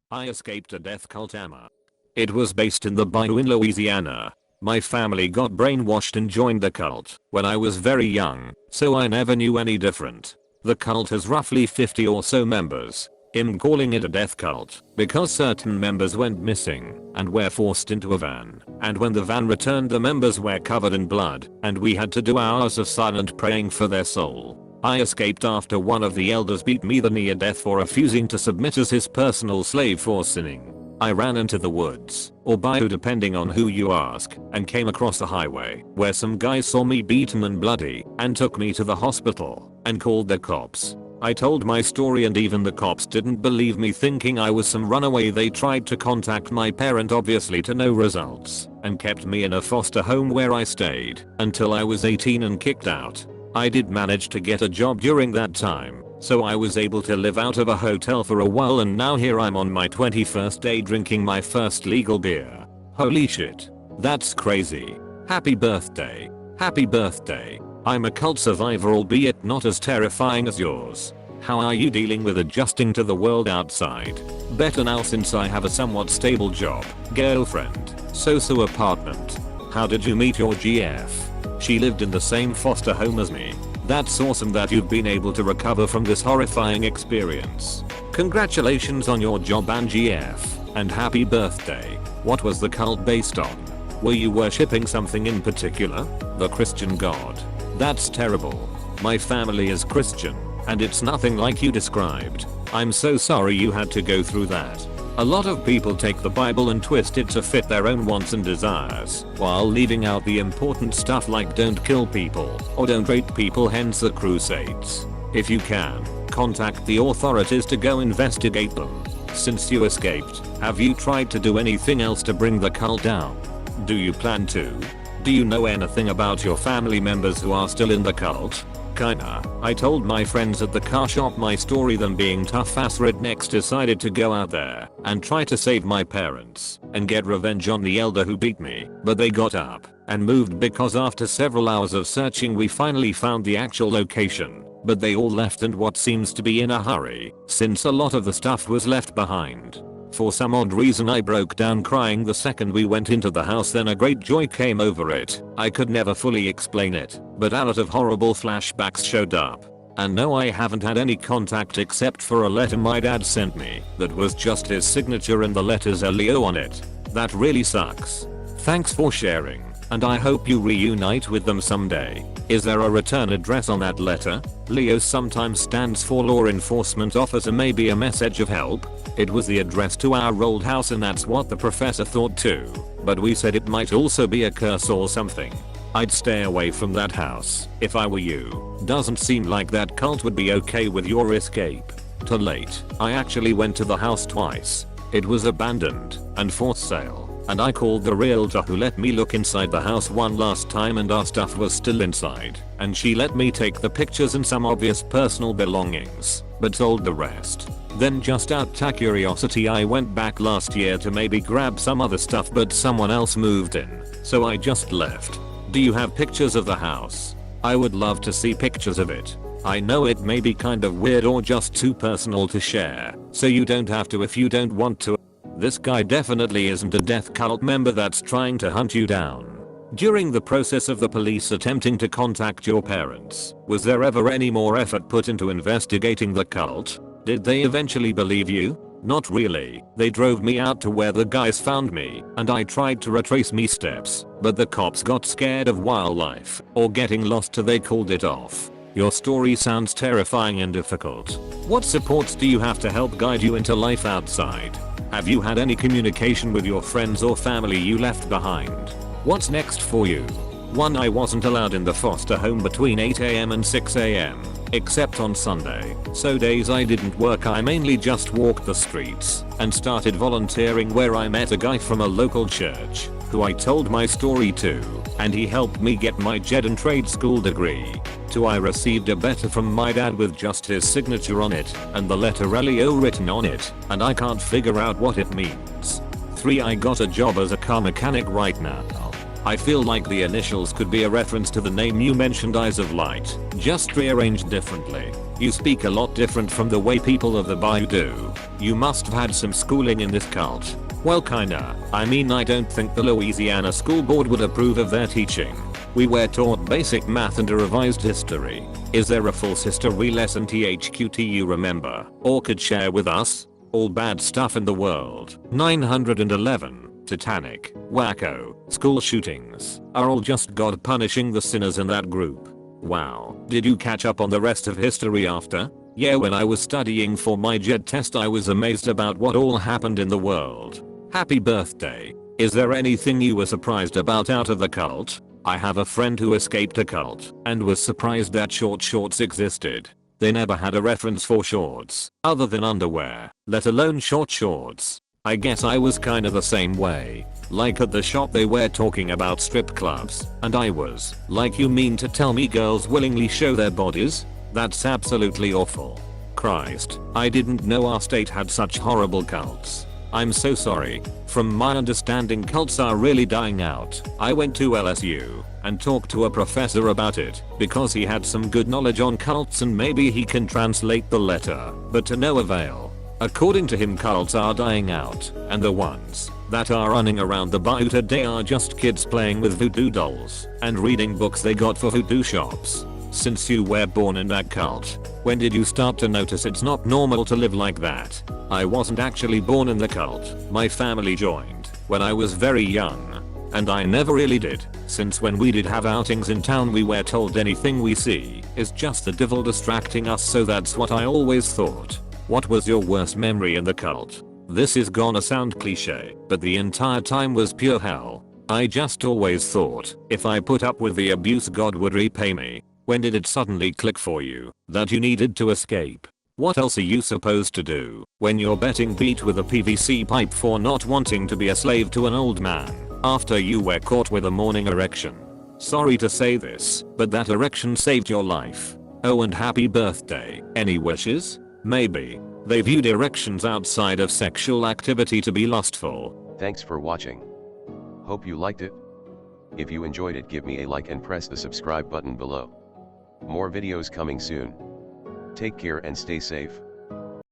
I escaped a death cult Emma. It was based in the bayou in Louisiana. My family got brainwashed and joined the cult when I was very young, so I never knew any different. The cult has roughly 50 or so members. I'm calling it a death cult because certain members went missing and were forced into a van, and when the van returned the members were covered in blood and we had to do hours of silent praying for their soul. I escaped after one of the elders beat me the near death for refusing to submit as his personal slave for sinning. I ran into the woods, or bayou depending on who you ask, and came across the highway where some guys saw me beaten and bloody and took me to the hospital and called the cops. I told my story and even the cops didn't believe me, thinking I was some runaway. They tried to contact my parent, obviously to no results, and kept me in a foster home where I stayed until I was 18 and kicked out. I did manage to get a job during that time, so I was able to live out of a hotel for a while, and now here I'm on my 21st day drinking my first legal beer. Holy shit. That's crazy. Happy birthday. Happy birthday. I'm a cult survivor, albeit not as terrifying as yours. How are you dealing with adjusting to the world outside? Better now since I have a somewhat stable job, girlfriend, so apartment. How did you meet your GF? She lived in the same foster home as me. That's awesome that you've been able to recover from this horrifying experience. Congratulations on your job and GF, and happy birthday. What was the cult based on? Were you worshipping something in particular? The Christian God. That's terrible. My family is Christian, and it's nothing like you described. I'm so sorry you had to go through that. A lot of people take the Bible and twist it to fit their own wants and desires, while leaving out the important stuff like don't kill people or don't rape people, hence the crusades. If you can, contact the authorities to go investigate them. Since you escaped, have you tried to do anything else to bring the cult down? Do you plan to? Do you know anything about your family members who are still in the cult? Kinda. I told my friends at the car shop my story. Them being tough ass rednecks decided to go out there and try to save my parents and get revenge on the elder who beat me, but they got up and moved because after several hours of searching we finally found the actual location, but they all left, and what seems to be in a hurry, since a lot of the stuff was left behind. For some odd reason I broke down crying the second we went into the house, then a great joy came over it. I could never fully explain it, but a lot of horrible flashbacks showed up. And no, I haven't had any contact except for a letter my dad sent me that was just his signature and the letters Leo on it. That really sucks. Thanks for sharing, and I hope you reunite with them someday. Is there a return address on that letter? Leo sometimes stands for law enforcement officer, maybe a message of help. It was the address to our old house and that's what the professor thought too, but we said it might also be a curse or something. I'd stay away from that house if I were you. Doesn't seem like that cult would be okay with your escape. Too late. I actually went to the house twice. It was abandoned and for sale, and I called the realtor who let me look inside the house one last time, and our stuff was still inside, and she let me take the pictures and some obvious personal belongings, but sold the rest. Then just out of curiosity I went back last year to maybe grab some other stuff, but someone else moved in, so I just left. Do you have pictures of the house? I would love to see pictures of it. I know it may be kind of weird or just too personal to share, so you don't have to if you don't want to. This guy definitely isn't a death cult member that's trying to hunt you down. During the process of the police attempting to contact your parents, was there ever any more effort put into investigating the cult? Did they eventually believe you? Not really. They drove me out to where the guys found me, and I tried to retrace me steps, but the cops got scared of wildlife or getting lost, so they called it off. Your story sounds terrifying and difficult. What supports do you have to help guide you into life outside? Have you had any communication with your friends or family you left behind? What's next for you? 1. I wasn't allowed in the foster home between 8 am and 6 am, except on Sunday, so days I didn't work I mainly just walked the streets and started volunteering, where I met a guy from a local church who I told my story to, and he helped me get my GED and trade school degree. 2. I received a letter from my dad with just his signature on it and the letter Leo written on it, and I can't figure out what it means. 3. I got a job as a car mechanic right now. I feel like the initials could be a reference to the name you mentioned, Eyes of Light, just rearranged differently. You speak a lot different from the way people of the Bayou do. You must have had some schooling in this cult. Well, kinda. I mean, I don't think the Louisiana school board would approve of their teaching. We were taught basic math and a revised history. Is there a false history lesson THQT you remember or could share with us? All bad stuff in the world. 911. Titanic, wacko, school shootings are all just God punishing the sinners in that group. Wow. Did you catch up on the rest of history after? Yeah, when I was studying for my JED test I was amazed about what all happened in the world. Happy birthday. Is there anything you were surprised about out of the cult? I have a friend who escaped a cult and was surprised that short shorts existed. They never had a reference for shorts other than underwear, let alone short shorts. I guess I was kinda the same way. Like at the shop they were talking about strip clubs, and I was like, you mean to tell me girls willingly show their bodies? That's absolutely awful. Christ, I didn't know our state had such horrible cults. I'm so sorry. From my understanding cults are really dying out. I went to LSU and talked to a professor about it because he had some good knowledge on cults and maybe he can translate the letter, but to no avail. According to him, cults are dying out, and the ones that are running around the bayou today are just kids playing with voodoo dolls and reading books they got for voodoo shops. Since you were born in that cult, when did you start to notice it's not normal to live like that? I wasn't actually born in the cult. My family joined when I was very young, and I never really did, since when we did have outings in town we were told anything we see is just the devil distracting us, so that's what I always thought. What was your worst memory in the cult? This is gonna sound cliche, but the entire time was pure hell. I just always thought if I put up with the abuse God would repay me. When did it suddenly click for you that you needed to escape? What else are you supposed to do when you're getting beat with a PVC pipe for not wanting to be a slave to an old man after you were caught with a morning erection? Sorry to say this, but that erection saved your life. Oh, and happy birthday. Any wishes? Maybe. They viewed erections outside of sexual activity to be lustful. Thanks for watching. Hope you liked it. If you enjoyed it, give me a like and press the subscribe button below. More videos coming soon. Take care and stay safe.